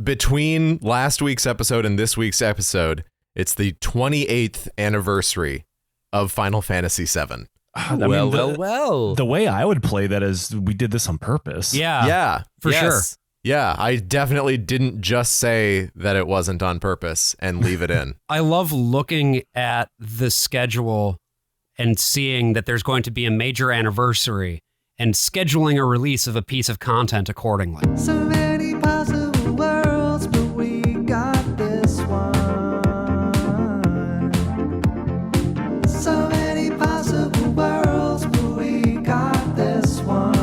between last week's episode and this week's episode, it's the 28th anniversary of Final Fantasy VII. Well. The way I would play that is we did this on purpose. Yeah. For sure. Yeah, I definitely didn't just say that it wasn't on purpose and leave it in. I love looking at the schedule and seeing that there's going to be a major anniversary and scheduling a release of a piece of content accordingly. So many possible worlds, but we got this one. So many possible worlds, but we got this one.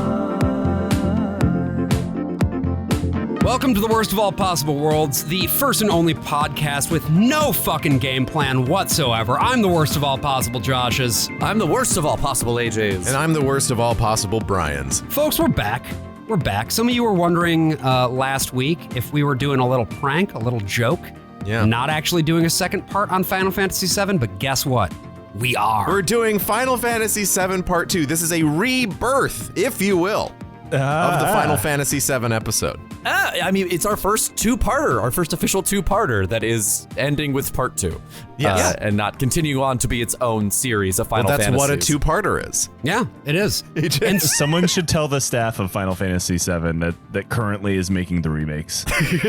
Welcome to the Worst of All Possible Worlds, the first and only podcast with no fucking game plan whatsoever. I'm the worst of all possible Joshes. I'm the worst of all possible AJs. And I'm the worst of all possible Brians. Folks, we're back. We're back. Some of you were wondering last week if we were doing a little prank, a little joke. Yeah. Not actually doing a second part on Final Fantasy VII, but guess what? We are. We're doing Final Fantasy VII Part 2. This is a rebirth, if you will, of the Final Fantasy VII episode. I mean, it's our first two-parter, our first official two-parter that is ending with part 2. Yes. And not continuing on to be its own series of Final Fantasies. That's what a two-parter is. Yeah, it is. And someone should tell the staff of Final Fantasy VII that currently is making the remakes.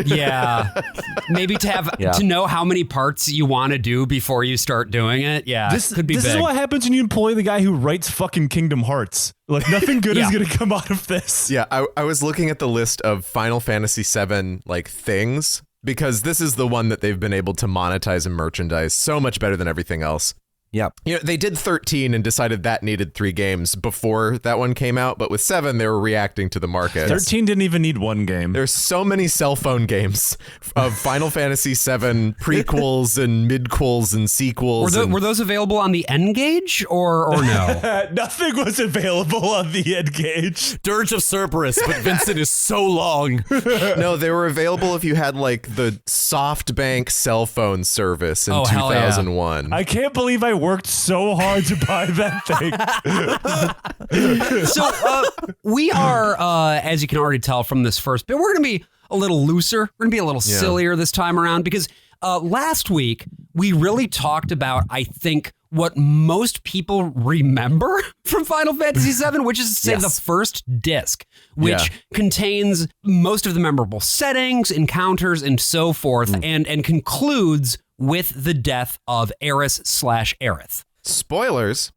Yeah. Maybe to have to know how many parts you want to do before you start doing it. Yeah, This could be big. is what happens when you employ the guy who writes fucking Kingdom Hearts. Like, nothing good is going to come out of this. Yeah, I was looking at the list of Final Fantasy VII, like, things, because this is the one that they've been able to monetize and merchandise so much better than everything else. Yep. You know, they did 13 and decided that needed 3 games before that one came out, but with 7, they were reacting to the market. 13 didn't even need one game. There's so many cell phone games of Final Fantasy VII prequels and midquels and sequels. Were those available on the N-Gage or no? Nothing was available on the N-Gage. Dirge of Cerberus, but Vincent is so long. No, they were available if you had like the SoftBank cell phone service in hell yeah. 2001. I can't believe I worked so hard to buy that thing. So we are, as you can already tell from this first bit, we're going to be a little looser. We're going to be a little sillier this time around because last week we really talked about, I think, what most people remember from Final Fantasy VII, which is to say the first disc, which contains most of the memorable settings, encounters, and so forth, and concludes with the death of Aerith/Aerith. Spoilers.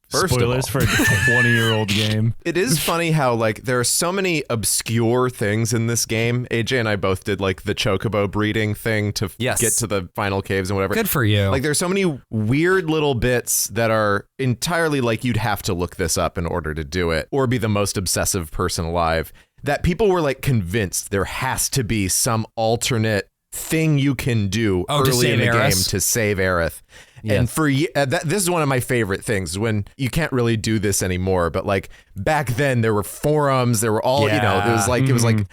Spoilers for a 20-year-old game. It is funny how like there are so many obscure things in this game. AJ and I both did like the chocobo breeding thing to get to the final caves and whatever. Good for you. Like there's so many weird little bits that are entirely like you'd have to look this up in order to do it or be the most obsessive person alive, that people were like convinced there has to be some alternate thing you can do early in the game to save Aerith. Yes. And for this is one of my favorite things when you can't really do this anymore. But like back then, there were forums. There were all it was like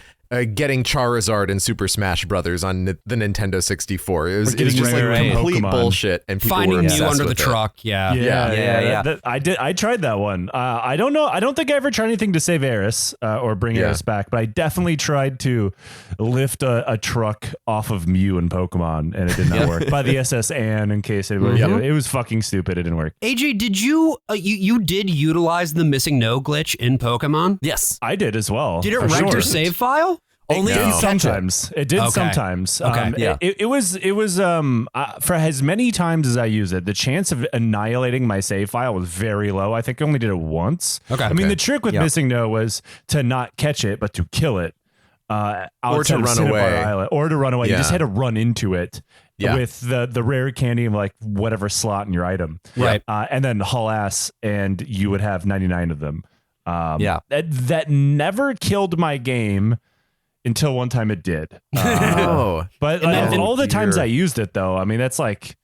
getting Charizard in Super Smash Brothers on the Nintendo 64. It was just like complete bullshit, and people finding were Mew under the with truck. Yeah. I tried that one. I don't know. I don't think I ever tried anything to save Aerith or bring Aerith back, but I definitely tried to lift a truck off of Mew in Pokemon, and it did not work. By the SS Anne, in case it was fucking stupid. It didn't work. AJ, did you you did utilize the missing no glitch in Pokemon? Yes, I did as well. Did it wreck your save file? Only sometimes. It did sometimes. Okay. It was for as many times as I used it, the chance of annihilating my save file was very low. I think I only did it once. Okay. I mean, the trick with missing no was to not catch it, but to kill it. Or to run away. You just had to run into it with the rare candy of like whatever slot in your item. Right. And then haul ass, and you would have 99 of them. That never killed my game. Until one time it did. But all the times I used it, though, I mean, that's like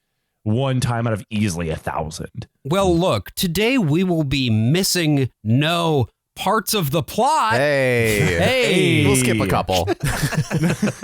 one time out of easily 1,000. Well, look, today we will be missing no parts of the plot. Hey. We'll skip a couple.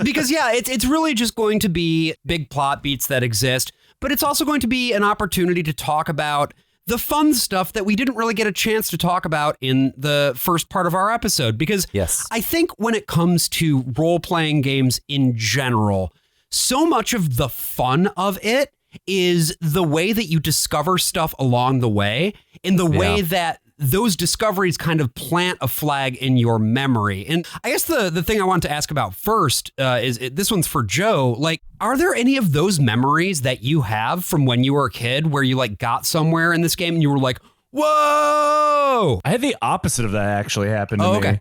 Because, it's really just going to be big plot beats that exist, but it's also going to be an opportunity to talk about the fun stuff that we didn't really get a chance to talk about in the first part of our episode. Because I think when it comes to role-playing games in general, so much of the fun of it is the way that you discover stuff along the way, in the way that those discoveries kind of plant a flag in your memory. And I guess the thing I want to ask about first is this one's for Joe. Like, are there any of those memories that you have from when you were a kid where you like got somewhere in this game and you were like, whoa? I had the opposite of that actually happen to me,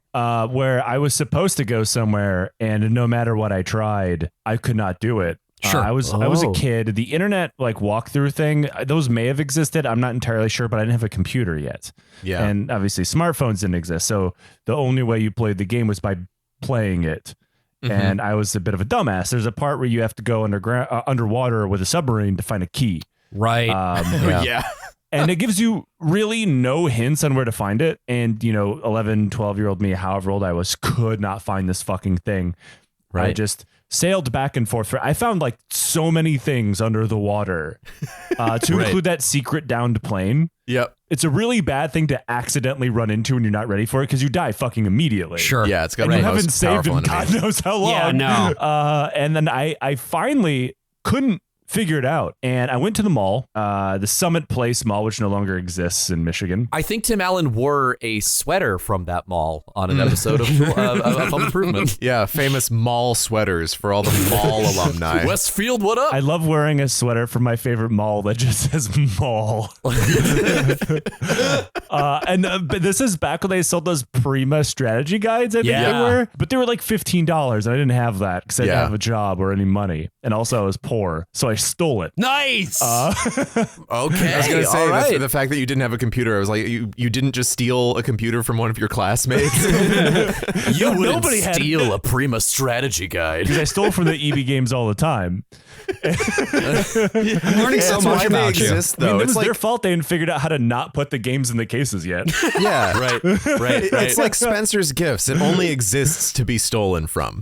where I was supposed to go somewhere and no matter what I tried, I could not do it. Sure. I was a kid. The internet like walkthrough thing, those may have existed. I'm not entirely sure, but I didn't have a computer yet. Yeah. And obviously smartphones didn't exist. So the only way you played the game was by playing it. Mm-hmm. And I was a bit of a dumbass. There's a part where you have to go underwater with a submarine to find a key. Right. Yeah. And it gives you really no hints on where to find it. And, 11, 12-year-old me, however old I was, could not find this fucking thing. Right. I just sailed back and forth. I found like so many things under the water to include that secret downed plane. Yep. It's a really bad thing to accidentally run into when you're not ready for it because you die fucking immediately. Sure. Yeah, it's got and to be you haven't saved in God knows how long. Yeah, no. And then I finally couldn't figure it out. And I went to the mall, the Summit Place Mall, which no longer exists in Michigan. I think Tim Allen wore a sweater from that mall on an episode of Home Improvement. Yeah, famous mall sweaters for all the mall alumni. Westfield, what up? I love wearing a sweater from my favorite mall that just says mall. But this is back when they sold those Prima strategy guides, I think they were. But they were like $15, and I didn't have that because I didn't have a job or any money. And also I was poor, so I stole it. Nice. Okay. I was going to say the fact that you didn't have a computer. I was like, you didn't just steal a computer from one of your classmates. You wouldn't steal a Prima strategy guide. Because I stole from the EB games all the time. I'm learning so much about you. Though. I mean, it was their fault they hadn't figured out how to not put the games in the cases yet. Yeah. Right. It's like Spencer's Gifts. It only exists to be stolen from.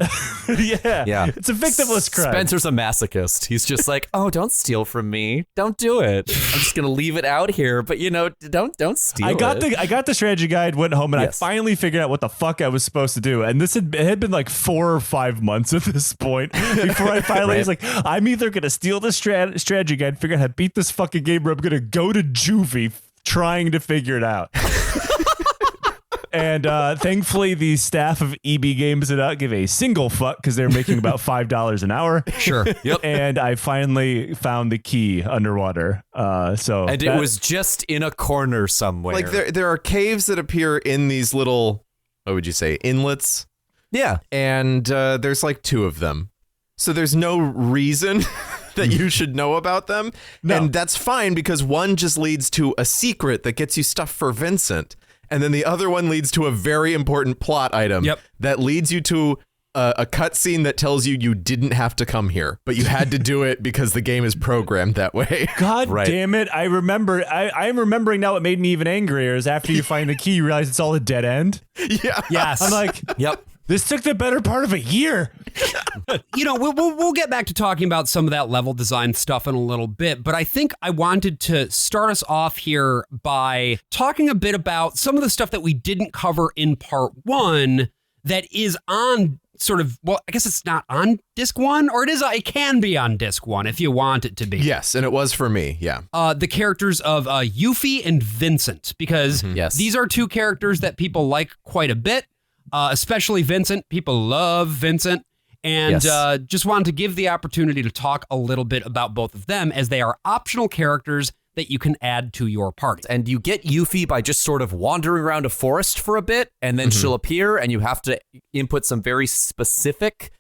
Yeah. It's a victimless crime. Spencer's a masochist. He's just like, oh, don't steal from me. Don't do it. I'm just going to leave it out here. But, don't steal I got the strategy guide, went home, and I finally figured out what the fuck I was supposed to do. And it had been like 4 or 5 months at this point before I finally was like, I'm either going to steal the strategy guide, figure out how to beat this fucking game, or I'm going to go to juvie trying to figure it out. And thankfully, the staff of EB Games did not give a single fuck because they're making about $5 an hour. Sure. Yep. And I finally found the key underwater. And it was just in a corner somewhere. Like there are caves that appear in these little, what would you say, inlets? Yeah. And there's like 2 of them. So there's no reason that you should know about them. No. And that's fine because one just leads to a secret that gets you stuff for Vincent. And then the other one leads to a very important plot item that leads you to a cutscene that tells you didn't have to come here, but you had to do it because the game is programmed that way. God damn it. I remember. I'm remembering now what made me even angrier is after you find the key, you realize it's all a dead end. Yeah. Yes. I'm like, this took the better part of a year. We'll get back to talking about some of that level design stuff in a little bit, but I think I wanted to start us off here by talking a bit about some of the stuff that we didn't cover in part 1 that is on sort of, well, I guess it's not on disc 1, or it can be on disc 1 if you want it to be. Yes, and it was for me, yeah. The characters of Yuffie and Vincent, because these are 2 characters that people like quite a bit. Especially Vincent. People love Vincent. And just wanted to give the opportunity to talk a little bit about both of them as they are optional characters that you can add to your party. And you get Yuffie by just sort of wandering around a forest for a bit, and then she'll appear, and you have to input some very specific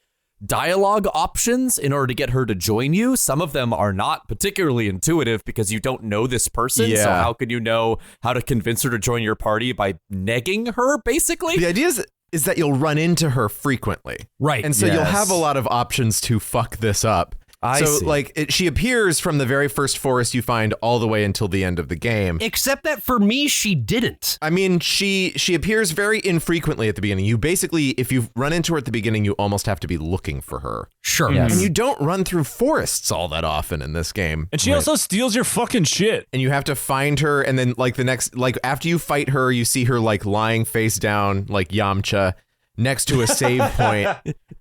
dialogue options in order to get her to join you. Some of them are not particularly intuitive because you don't know this person. Yeah. So how can you know how to convince her to join your party by negging her, basically? The idea is that you'll run into her frequently. Right. And so you'll have a lot of options to fuck this up. I see. She appears from the very first forest you find all the way until the end of the game. Except that for me, she didn't. I mean, she appears very infrequently at the beginning. You basically, if you run into her at the beginning, you almost have to be looking for her. Sure. Yes. And you don't run through forests all that often in this game. And she also steals your fucking shit. And you have to find her, and then after you fight her, you see her lying face down like Yamcha next to a save point.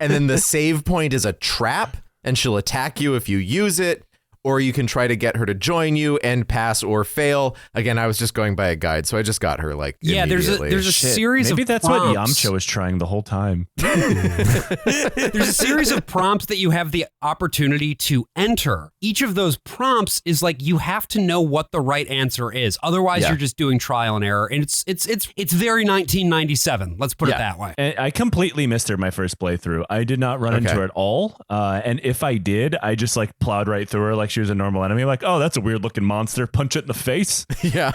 And then the save point is a trap. And she'll attack you if you use it, or you can try to get her to join you and pass or fail. Again, I was just going by a guide, so I just got her immediately. There's a series Maybe of that's prompts. what Yamcha was trying the whole time. There's a series of prompts that you have the opportunity to enter. Each of those prompts is you have to know what the right answer is. Otherwise, you're just doing trial and error. And it's very 1997. Let's put it that way. And I completely missed her my first playthrough. I did not run into her at all. And if I did, I just plowed right through her like she was a normal enemy. Like, oh, that's a weird looking monster. Punch it in the face. Yeah.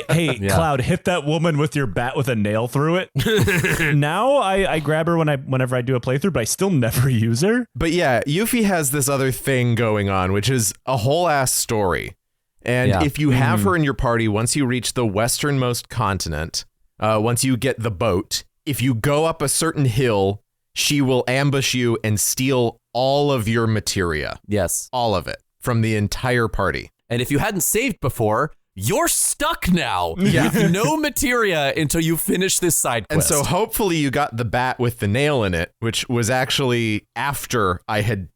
Hey, Cloud, hit that woman with your bat with a nail through it. Now I grab her whenever I do a playthrough, but I still never use her. But yeah, Yuffie has this other thing going on, which is a whole ass story. And if you have her in your party, once you reach the westernmost continent, once you get the boat, if you go up a certain hill, she will ambush you and steal all of your materia. Yes. All of it. From the entire party. And if you hadn't saved before, you're stuck now with no materia until you finish this side quest. And so hopefully you got the bat with the nail in it, which was actually after I had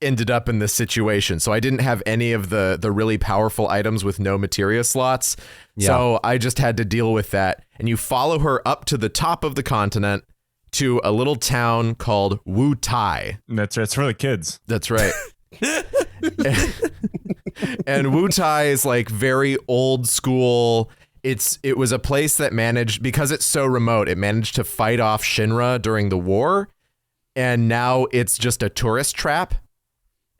ended up in this situation. So I didn't have any of the really powerful items with no materia slots. Yeah. So I just had to deal with that. And you follow her up to the top of the continent to a little town called Wu Tai. That's for the kids. That's right. And Wu Tai is very old school. It was a place that managed, because it's so remote, it managed to fight off Shinra during the war. And now it's just a tourist trap.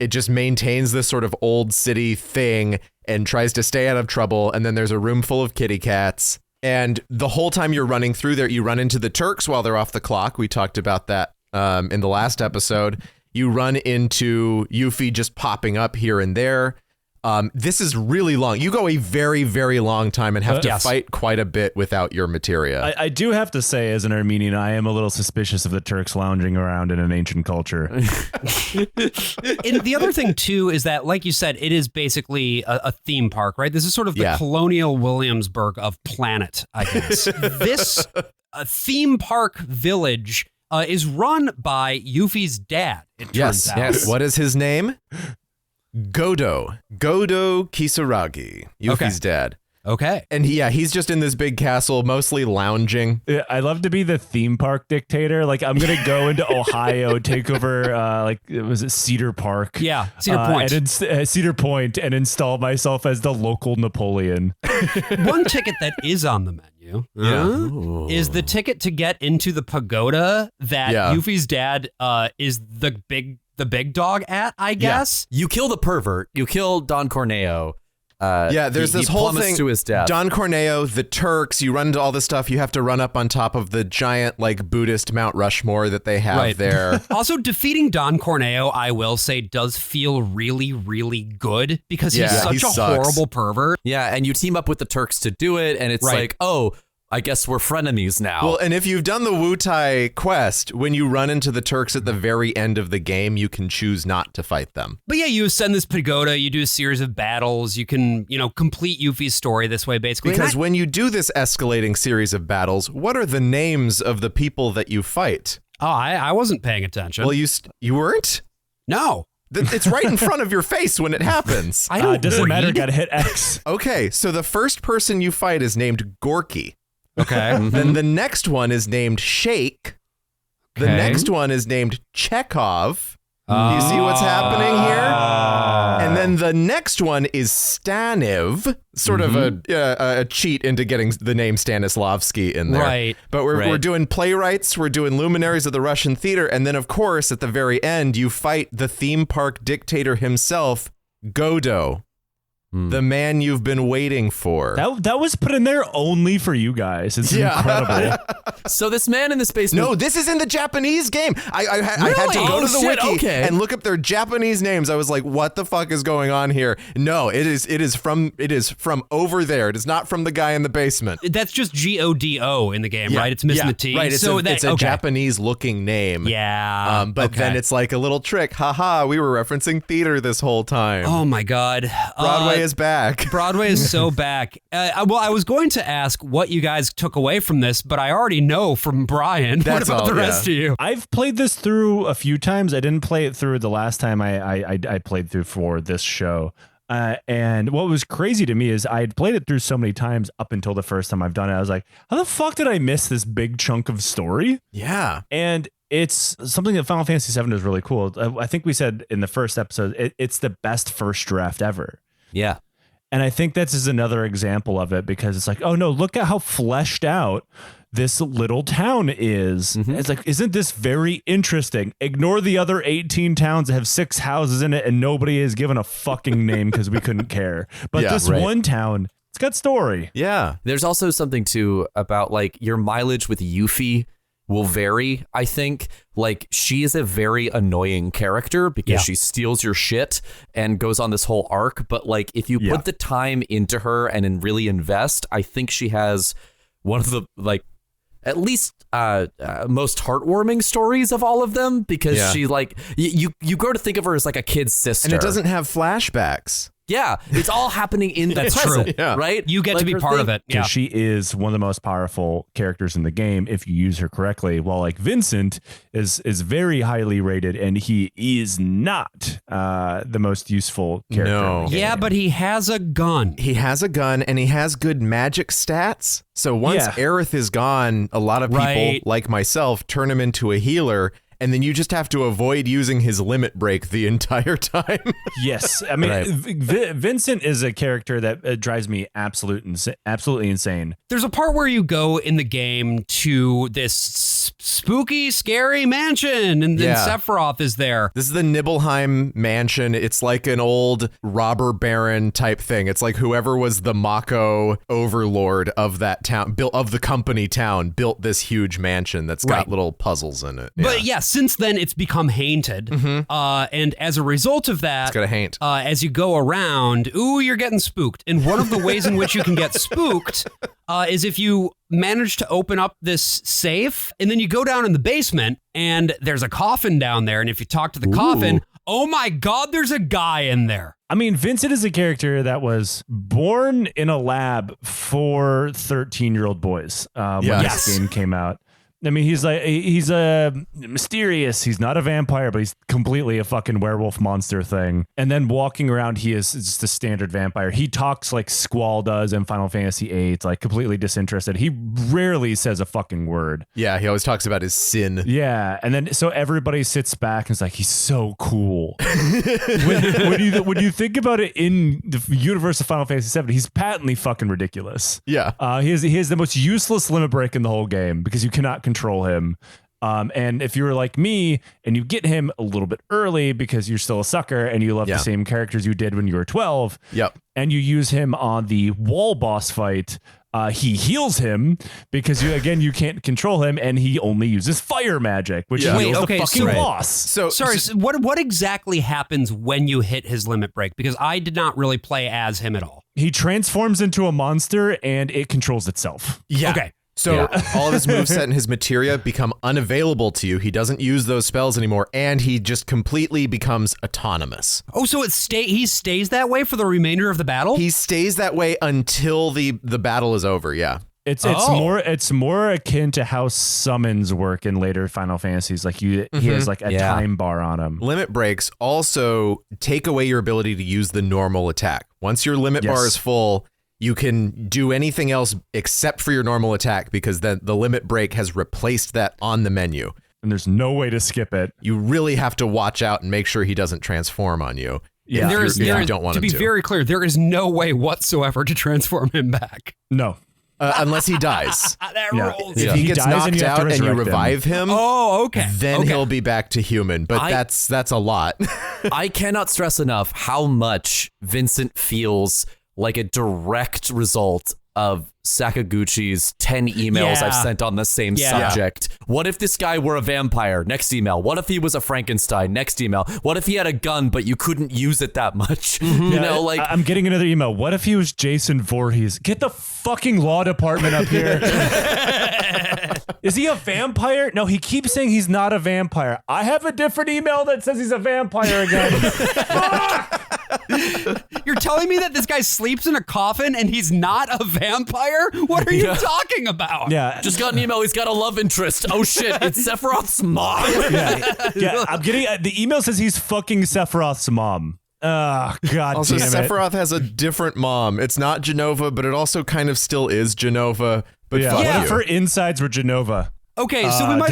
It just maintains this sort of old city thing and tries to stay out of trouble. And then there's a room full of kitty cats. And the whole time you're running through there, you run into the Turks while they're off the clock. We talked about that in the last episode. You run into Yuffie just popping up here and there. This is really long. You go a very, very long time and have to fight quite a bit without your materia. I do have to say, as an Armenian, I am a little suspicious of the Turks lounging around in an ancient culture. And the other thing, too, is that, like you said, it is basically a theme park, right? This is sort of the Colonial Williamsburg of planet, I guess. This theme park village is run by Yuffie's dad, it turns out. Yes. What is his name? Godo Kisaragi, Yuffie's dad. Okay. And he's just in this big castle, mostly lounging. I love to be the theme park dictator. I'm going to go into Ohio, take over, was it Cedar Park? Yeah, Cedar Point. Cedar Point, and install myself as the local Napoleon. One ticket that is on the menu is the ticket to get into the pagoda that Yuffie's dad is the big dog at, I guess. You kill the pervert. You kill Don Corneo. There's this whole thing to his death. Don Corneo, the Turks, you run into all this stuff. You have to run up on top of the giant Buddhist Mount Rushmore that they have there. Also, defeating Don Corneo, I will say, does feel really, really good because he's such a horrible pervert. Yeah, and you team up with the Turks to do it, and it's I guess we're frenemies now. Well, and if you've done the Wu Tai quest, when you run into the Turks at the very end of the game, you can choose not to fight them. But you ascend this pagoda, you do a series of battles, you can, complete Yuffie's story this way, basically. Because when you do this escalating series of battles, what are the names of the people that you fight? Oh, I wasn't paying attention. Well, you weren't? No. It's right in front of your face when it happens. I don't doesn't matter, gotta hit X. Okay, so the first person you fight is named Gorky. Okay. Then the next one is named Shake. The next one is named Chekhov. Do you see what's happening here? And then the next one is Staniv, sort of a cheat into getting the name Stanislavski in there. Right. But we're doing playwrights, we're doing luminaries of the Russian theater, and then of course at the very end you fight the theme park dictator himself, Godo. The man you've been waiting for. That was put in there only for you guys. It's incredible. So this man in this basement. No, this is in the Japanese game. I had to go to the wiki and look up their Japanese names. I was like, what the fuck is going on here? No, it is from over there. It is not from the guy in the basement. That's just GODO in the game, right? It's missing the T. Right, it's a Japanese looking name. Yeah. But then it's like a little trick. Haha, we were referencing theater this whole time. Oh my God. Broadway is back. Broadway is so back. Well, I was going to ask what you guys took away from this, but I already know from Brian. What about the rest of you? I've played this through a few times. I didn't play it through the last time I played through for this show. And what was crazy to me is I had played it through so many times up until the first time I've done it. I was like, how the fuck did I miss this big chunk of story? Yeah. And it's something that Final Fantasy VII is really cool. I think we said in the first episode, it's the best first draft ever. Yeah. And I think this is another example of it because it's like, oh no, look at how fleshed out this little town is. Mm-hmm. It's like, isn't this very interesting? Ignore the other 18 towns that have 6 houses in it and nobody is given a fucking name because we couldn't care. But one town, it's got story. Yeah. There's also something too about like your mileage with Yuffie will vary, I think. Like, she is a very annoying character because she steals your shit and goes on this whole arc. But like, if you put the time into her and really invest, I think she has one of the like at least most heartwarming stories of all of them because she like you grow to think of her as like a kid's sister, and it doesn't have flashbacks. Yeah, it's all happening in the present, right? You get to be part of it. Yeah, she is one of the most powerful characters in the game if you use her correctly. While like Vincent is very highly rated, and he is not the most useful character. No. In the game. Yeah, but he has a gun. He has a gun, and he has good magic stats. So once Aerith is gone, a lot of people like myself turn him into a healer. And then you just have to avoid using his limit break the entire time. Yes. I mean, Vincent is a character that drives me absolutely insane. There's a part where you go in the game to this spooky, scary mansion, and then Sephiroth is there. This is the Nibelheim mansion. It's like an old robber baron type thing. It's like whoever was the Mako overlord of that town, of the company town, built this huge mansion that's got little puzzles in it. But since then it's become haunted. And as a result of that, it's got a haint. As you go around, you're getting spooked. And one of the ways in which you can get spooked is if you manage to open up this safe, and then you go down in the basement, and there's a coffin down there. And if you talk to the coffin, oh my God, there's a guy in there. I mean, Vincent is a character that was born in a lab for 13-year-old boys when this game came out. I mean, he's mysterious. He's not a vampire, but he's completely a fucking werewolf monster thing. And then walking around, he is just a standard vampire. He talks like Squall does in Final Fantasy VIII, like completely disinterested. He rarely says a fucking word. Yeah, he always talks about his sin. Yeah, and then so everybody sits back and is like, he's so cool. when you think about it in the universe of Final Fantasy VII, he's patently fucking ridiculous. Yeah, he has the most useless limit break in the whole game because you cannot control him. And if you were like me and you get him a little bit early because you're still a sucker and you love the same characters you did when you were 12, and you use him on the wall boss fight, he heals him because you can't control him, and he only uses fire magic, which heals the fucking boss. So what exactly happens when you hit his limit break? Because I did not really play as him at all. He transforms into a monster and it controls itself. Yeah. Okay. So all of his moveset and his materia become unavailable to you. He doesn't use those spells anymore, and he just completely becomes autonomous. Oh, so he stays that way for the remainder of the battle? He stays that way until the battle is over, yeah. It's more akin to how summons work in later Final Fantasies. Like he has like a time bar on him. Limit breaks also take away your ability to use the normal attack. Once your limit bar is full, you can do anything else except for your normal attack because then the limit break has replaced that on the menu. And there's no way to skip it. You really have to watch out and make sure he doesn't transform on you. Yeah, you don't want him to. To be very clear, there is no way whatsoever to transform him back. No. Unless he dies. That rules. If he gets knocked out and you revive him, okay. then he'll be back to human. But that's a lot. I cannot stress enough how much Vincent feels like a direct result of Sakaguchi's 10 emails I've sent on the same subject. What if this guy were a vampire? Next email. What if he was a Frankenstein? Next email. What if he had a gun, but you couldn't use it that much? You know, like I'm getting another email. What if he was Jason Voorhees? Get the fucking law department up here. Is he a vampire? No, he keeps saying he's not a vampire. I have a different email that says he's a vampire again. You're telling me that this guy sleeps in a coffin and he's not a vampire? What are you talking about? Yeah. Just got an email. He's got a love interest. Oh shit, it's Sephiroth's mom. Yeah. I'm getting the email says he's fucking Sephiroth's mom. Oh, God also, damn it. Sephiroth has a different mom. It's not Genova, but it also kind of still is Genova. But fuck What you. if her insides were Genova? Okay, so we might...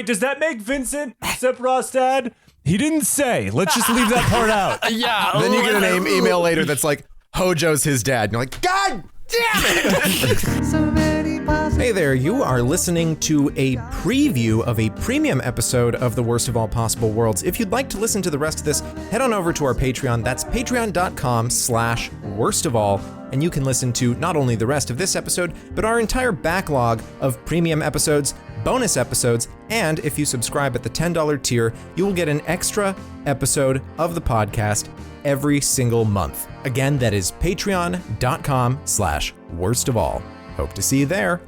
Does that make Vincent Sephiroth's dad? He didn't say. Let's just leave that part out. Then you get an email later that's like, Hojo's his dad. And you're like, God damn it! Hey there, you are listening to a preview of a premium episode of The Worst of All Possible Worlds. If you'd like to listen to the rest of this, head on over to our Patreon. That's patreon.com/worstofall. And you can listen to not only the rest of this episode, but our entire backlog of premium episodes, bonus episodes, and if you subscribe at the $10 tier, you will get an extra episode of the podcast every single month. Again, that is patreon.com/worstofall. Hope to see you there.